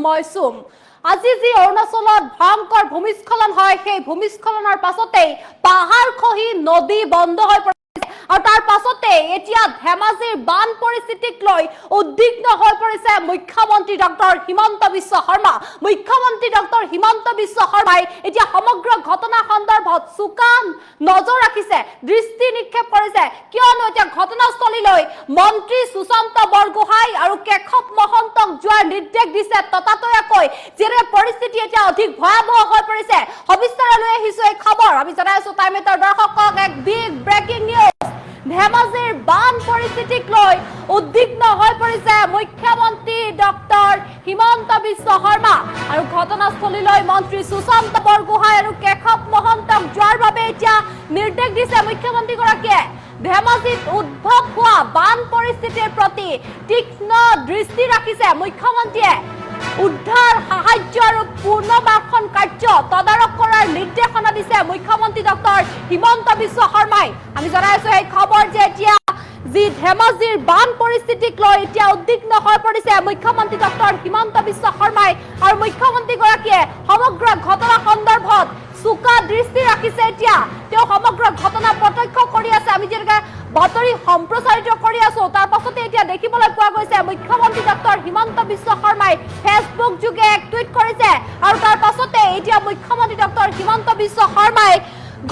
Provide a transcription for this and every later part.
মৌচুম আজি যি অৰুণাচলত ভয়ংকৰ ভূমিস্খলন হয় সেই ভূমিস্খলনৰ পাছতে পাহাৰ খহি নদী বন্ধ হৈ পৰিছে আৰু তাৰ পাছতে এতিয়া ধেমাজিৰ বান পৰিস্থিতিক লৈ উদ্বিগ্ন হৈ পৰিছে মুখ্যমন্ত্ৰী ডক্টৰ হিমন্ত বিশ্ব শৰ্মা। মুখ্যমন্ত্ৰী ডক্টৰ হিমন্ত বিশ্ব শৰ্মাই এতিয়া সমগ্ৰ ঘটনা সন্দৰ্ভত চোকা নজৰ ৰাখিছে, দৃষ্টি নিক্ষেপ কৰিছে, কিয়নো এতিয়া ঘটনাস্থলীলৈ মন্ত্ৰী সুশান্ত বৰগোহাঁই আৰু কেশৱ মহন্তক যোৱাৰ নিৰ্দেশ দিছে ততাতৈয়াকৈ। যেনে পৰিস্থিতি এতিয়া অধিক ভয়াৱহ হৈ পৰিছে। সবিস্তাৰে লৈ আহিছো এই খবৰ। আমি জনাই আছো টাইম এটাৰ দৰ্শকক এক বিগ ব্ৰেকিং নিউজ। ধেমাজিৰ বান পৰিস্থিতিক লৈ উদ্বিগ্ন হৈ পৰিছে মুখ্যমন্ত্ৰী ডক্টৰ হিমন্ত বিশ্ব শৰ্মা আৰু ঘটনাস্থলীলৈ মন্ত্ৰী সুশান্ত বৰগোহাঁই আৰু কেশৱ মহন্তক যোৱাৰ বাবে এতিয়া নিৰ্দেশ দিছে মুখ্যমন্ত্ৰীগৰাকীয়ে। ধেমাজিত উদ্ভৱ হোৱা বান পৰিস্থিতিৰ প্ৰতি তীক্ষ্ণ দৃষ্টি ৰাখিছে মুখ্যমন্ত্ৰীয়ে। উদ্ধাৰ সাহায্য আৰু পুনৰ্বাসন কাৰ্য তদাৰক কৰাৰ নিৰ্দেশনা দিছে মুখ্যমন্ত্ৰী ডক্টৰ হিমন্ত বিশ্ব শৰ্মাই। আমি জনাই আছো এই খবৰ যে এতিয়া যি ধেমাজিৰ বান পৰিস্থিতিক লৈ এতিয়া উদ্বিগ্ন হৈ পৰিছে মুখ্যমন্ত্ৰী ডক্টৰ হিমন্ত বিশ্ব শৰ্মাই আৰু মুখ্যমন্ত্ৰীগৰাকীয়ে সমগ্ৰ ঘটনা সন্দৰ্ভত চোকা দৃষ্টি ৰাখিছে। এতিয়া তেওঁ সমগ্ৰ ঘটনা প্ৰত্যক্ষ কৰি আছে। আমি যেনেকৈ বাতৰি সম্প্ৰচাৰিত কৰি আছো তাৰ পাছতে এতিয়া দেখিবলৈ পোৱা গৈছে মুখ্যমন্ত্ৰী ডক্টৰ হিমন্ত বিশ্ব শৰ্মাই ফেচবুক যোগে এক টুইট কৰিছে আৰু তাৰ পাছতে এতিয়া মুখ্যমন্ত্ৰী ডক্টৰ হিমন্ত বিশ্ব শৰ্মাই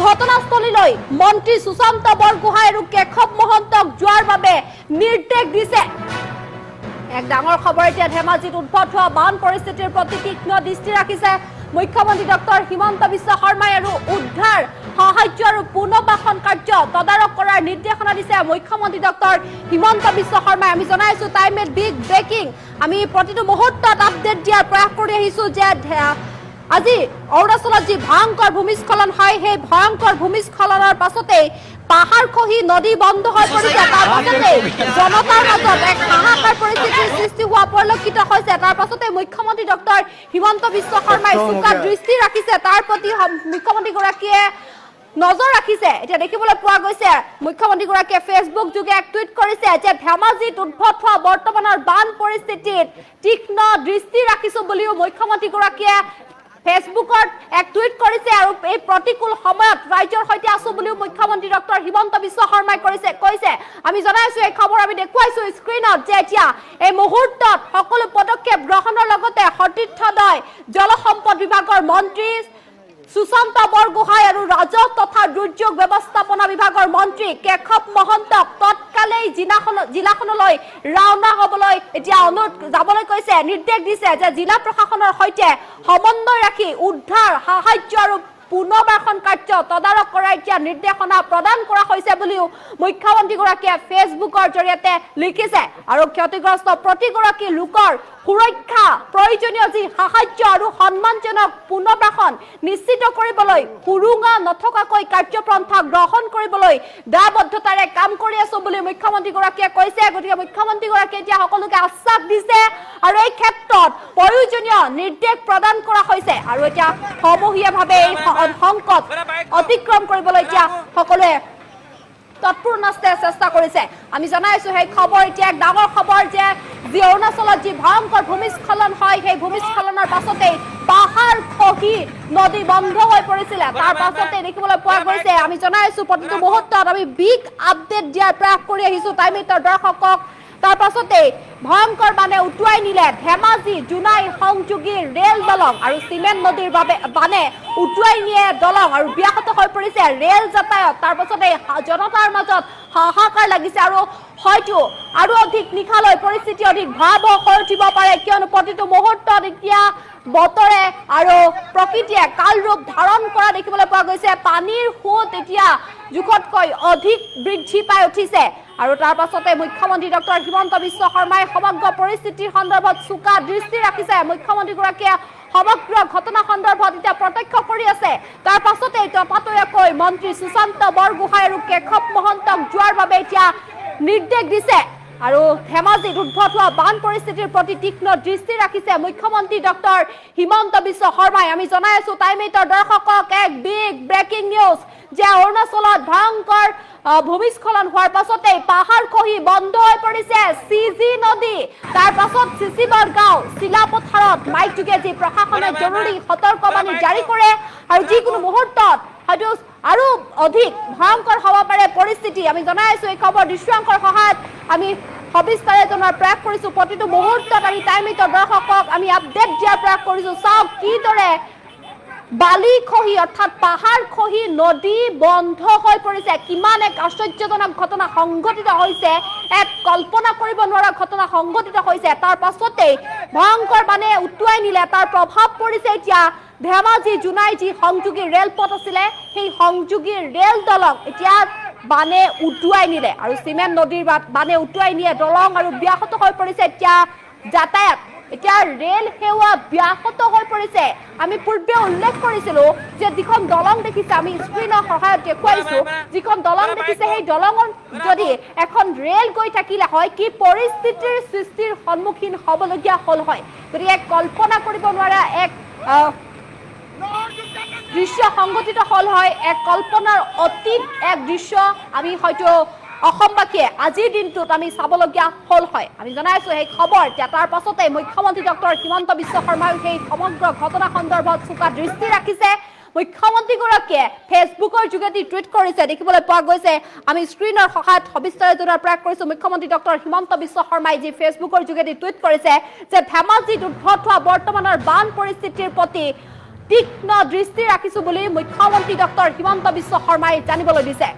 ঘটনাস্থলীলৈ মন্ত্ৰী সুশান্ত বৰগোহাঁই আৰু কেশৱ মহন্তক যোৱাৰ বাবে নিৰ্দেশ দিছে। এক ডাঙৰ খবৰ এতিয়া ধেমাজিত উদ্ভৱ হোৱা বান পৰিস্থিতিৰ প্ৰতি তীক্ষ্ণ দৃষ্টি ৰাখিছে মুখ্যমন্ত্ৰী ডক্টৰ হিমন্ত বিশ্ব শৰ্মাই আৰু উদ্ধাৰ সাহায্য আৰু পুনৰ্বাসন কাৰ্য তদাৰক কৰাৰ নিৰ্দেশনা দিছে মুখ্যমন্ত্ৰী ডক্টৰ হিমন্ত বিশ্ব শৰ্মাই। আমি জনাইছো টাইম এট বিগ ব্ৰেকিং। আমি প্ৰতিটো মুহূৰ্তত আপডেট দিয়াৰ প্ৰয়াস কৰি আহিছো যে আজি অৰুণাচলত যি ভয়ংকৰ ভূমিস্খলন হয় সেই ভয়ংকৰ ভূমিস্খলনৰ পাছতে পাহাৰ খহি নদী বন্ধ হৈ পৰিছে। তাৰ পাছতে জনতাৰ মাজত এক হাহাকাৰ পৰিস্থিতিৰ সৃষ্টি হোৱা পৰিলক্ষিত হৈছে। তাৰ পাছতে মুখ্যমন্ত্ৰী ডক্টৰ হিমন্ত বিশ্ব শৰ্মাই চোকা দৃষ্টি ৰাখিছে, তাৰ প্ৰতি মুখ্যমন্ত্ৰীগৰাকীয়ে নজৰ ৰাখিছে। এতিয়া দেখিবলৈ পোৱা গৈছে মুখ্যমন্ত্ৰীগৰাকীয়ে ফেচবুক যোগে এক টুইট কৰিছে যে ধেমাজিত উদ্ভৱ হোৱা বৰ্তমানৰ বান পৰিস্থিতিত তীক্ষ্ণ দৃষ্টি ৰাখিছো বুলিও মুখ্যমন্ত্ৰীগৰাকীয়ে ফেচবুকত এক টুইট কৰিছে আৰু এই প্ৰতিকূল সময়ত ৰাজ্যৰ সৈতে আছো বুলিও মুখ্যমন্ত্ৰী ডক্টৰ হিমন্ত বিশ্ব শৰ্মাই কৈছে। আমি জনাইছো এই খবৰ আমি দেখুৱাইছো স্ক্ৰীনত যে এতিয়া এই মুহূৰ্তত সকলো পদক্ষেপ গ্ৰহণৰ লগতে সতীৰ্থদ্বয় জলসম্পদ বিভাগৰ মন্ত্ৰী সুশান্ত বৰগোহাঁই আৰু ৰাজহ তথা দুৰ্যোগ ব্যৱস্থাপনা বিভাগৰ মন্ত্ৰী কেশৱ মহন্তক তৎকালেই জিলাখনলৈ ৰাওনা হ'বলৈ এতিয়া যাবলৈ কৈছে, নিৰ্দেশ দিছে যে জিলা প্ৰশাসনৰ সৈতে সমন্বয় ৰাখি উদ্ধাৰ সাহায্য আৰু পুনৰ্বাসন কাৰ্য তদাৰক কৰাৰ এতিয়া নিৰ্দেশনা প্ৰদান কৰা হৈছে বুলিও মুখ্যমন্ত্ৰীগৰাকীয়ে ফেচবুকৰ জৰিয়তে লিখিছে আৰু ক্ষতিগ্ৰস্ত প্ৰতিগৰাকী লোকৰ সুৰক্ষা প্ৰয়োজনীয় যি সাহায্য আৰু সন্মানজনক পুনৰ্বাসন নিশ্চিত কৰিবলৈ সুৰুঙা নথকাকৈ কাৰ্যপন্থা গ্ৰহণ কৰিবলৈ দায়বদ্ধতাৰে কাম কৰি আছো বুলি মুখ্যমন্ত্ৰীগৰাকীয়ে কৈছে। গতিকে মুখ্যমন্ত্ৰীগৰাকীয়ে এতিয়া সকলোকে আশ্বাস দিছে আৰু এই ক্ষেত্ৰত প্ৰয়োজনীয় নিৰ্দেশ প্ৰদান কৰা হৈছে আৰু এতিয়া সমূহীয়াভাৱে এই সংকট অতিক্ৰম কৰিবলৈ এতিয়া সকলোৱে তৎপূৰ্ণস্তে চেষ্টা কৰিছে। আমি জনাইছো সেই খবৰ এতিয়া এক ডাঙৰ খবৰ যে যি অৰুণাচলত যি ভয়ংকৰ ভূমিস্খলন হয় সেই ভূমিস্খলনৰ পাছতেই পাহাৰ খহি নদী বন্ধ হৈ পৰিছিলে। তাৰ পাছতে দেখিবলৈ পোৱা গৈছে। আমি জনাইছো প্ৰতিটো মুহূৰ্তত আমি বিগ আপডেট দিয়াৰ প্ৰয়াস কৰি আহিছো টাইম এইটৰ দৰ্শকক। তাৰ পাছতে ভয়ংকৰ বানে উটুৱাই নিলে ধেমাজি জোনাই সংযোগী ৰেল দলং আৰু চিমেণ্ট নদীৰ বানে উটুৱাই নিয়ে দলং আৰু ব্যাহত হৈ পৰিছে ৰেল যাতায়াত। তাৰ পাছতে জনতাৰ মাজত হাহাকাৰ লাগিছে আৰু হয়তো আৰু অধিক নিশালৈ পৰিস্থিতি অধিক ভয়াৱহ হৈ উঠিব পাৰে, কিয়নো প্ৰতিটো মুহূৰ্তত এতিয়া বতৰে আৰু প্ৰকৃতিয়ে কাল ৰূপ ধাৰণ কৰা দেখিবলৈ পোৱা গৈছে। পানীৰ সোঁত এতিয়া জোখতকৈ অধিক বৃদ্ধি পাই উঠিছে আৰু তাৰ পাছতে মুখ্যমন্ত্ৰী ডক্টৰ হিমন্ত বিশ্ব শৰ্মাই সমগ্ৰ পৰিস্থিতিৰ সন্দৰ্ভত চোকা দৃষ্টি ৰাখিছে। মুখ্যমন্ত্ৰীগৰাকীয়ে সমগ্ৰ ঘটনা সন্দৰ্ভত এতিয়া প্ৰত্যক্ষ কৰি আছে। তাৰ পাছতে মন্ত্ৰী সুশান্ত বৰগোহাঁই আৰু কেশৱ মহন্তক যোৱাৰ বাবে এতিয়া নিৰ্দেশ দিছে আৰু ধেমাজিত উদ্ভৱ হোৱা বান পৰিস্থিতিৰ প্ৰতি তীক্ষ্ণ দৃষ্টি ৰাখিছে মুখ্যমন্ত্ৰী ডক্টৰ হিমন্ত বিশ্ব শৰ্মাই। আমি জনাই আছো টাইম 8ৰ দৰ্শকক এক বিগ ব্ৰেকিং নিউজ যে অৰুণাচলত ভয়ংকৰ ভূমিস্খলন হোৱাৰ পাছতে পাহাৰ খহি বন্ধ হৈ পৰিছে চিজি নদী। তাৰ পাছত চিচিবৰ গাঁও চিলাপথাৰত মাইক যোগেদি প্ৰশাসনে জৰুৰী সতৰ্কবাণী জাৰি কৰে আৰু যিকোনো মুহূৰ্তত হয়তো আৰু অধিক ভয়ংকৰ হ'ব পাৰে পৰিস্থিতি। আমি জনাই আছো এই খবৰ দৃশ্যাংকৰ সহায়ত আমি সবিস্তাৰে জনাৰ প্ৰয়াস কৰিছো। প্ৰতিটো মুহূৰ্তত আমি টাইম 8ৰ দৰ্শকক আমি আপডেট দিয়াৰ প্ৰয়াস কৰিছো। চাওক কিদৰে বালি খহি অৰ্থাৎ পাহাৰ খহি নদী বন্ধ হৈ পৰিছে। কিমান এক আশ্চৰ্যজনক ঘটনা সংঘটিত হৈছে, এক কল্পনা কৰিব নোৱাৰা ঘটনা সংঘটিত হৈছে। তাৰ পাছতেই ভয়ংকৰ বানে উটুৱাই নিলে। তাৰ প্ৰভাৱ পৰিছে এতিয়া ধেমাজি জোনাই যি সংযোগী ৰেলপথ আছিলে সেই সংযোগী ৰেল দলং এতিয়া বানে উটুৱাই নিলে আৰু চিমেণ্ট নদীৰ বানে উটুৱাই নিয়ে দলং আৰু ব্যাহত হৈ পৰিছে এতিয়া যাতায়াত। এতিয়া ৰেল সেৱা ব্যাহত হৈ পৰিছে। আমি পূৰ্বে উল্লেখ কৰিছিলো যে যিখন দলং দেখিছে, আমি স্ক্ৰীনৰ সহায়ত দেখুৱাইছো, যিখন দলং দেখিছে সেই দলঙত যদি এখন ৰেল গৈ থাকিলে হয় কি পৰিস্থিতিৰ সৃষ্টিৰ সন্মুখীন হ'বলগীয়া হ'ল হয়। গতিকে কল্পনা কৰিব নোৱাৰা এক দৃশ্য সংঘটিত হ'ল হয়, এক কল্পনাৰ অতীত এক দৃশ্য আমি হয়তো অসমবাসীয়ে আজিৰ দিনটোত আমি চাবলগীয়া হ'ল হয়। আমি জনাইছো সেই খবৰ তাৰ পাছতে মুখ্যমন্ত্ৰী ডক্টৰ হিমন্ত বিশ্ব শৰ্মাই সেই সমগ্ৰ ঘটনা সন্দৰ্ভত চোকা দৃষ্টি ৰাখিছে। মুখ্যমন্ত্ৰীগৰাকীয়ে ফেচবুকৰ যোগেদি টুইট কৰিছে, দেখিবলৈ পোৱা গৈছে। আমি স্ক্ৰীনৰ সহায়ত সবিস্তাৰে জনাৰ প্ৰয়াস কৰিছো। মুখ্যমন্ত্ৰী ডক্টৰ হিমন্ত বিশ্ব শৰ্মাই যি ফেচবুকৰ যোগেদি টুইট কৰিছে যে ধেমাজিত উদ্ভৱ হোৱা বৰ্তমানৰ বান পৰিস্থিতিৰ প্ৰতি তীক্ষ্ণ দৃষ্টি ৰাখিছো বুলি মুখ্যমন্ত্ৰী ডক্টৰ হিমন্ত বিশ্ব শৰ্মাই জানিবলৈ দিছে।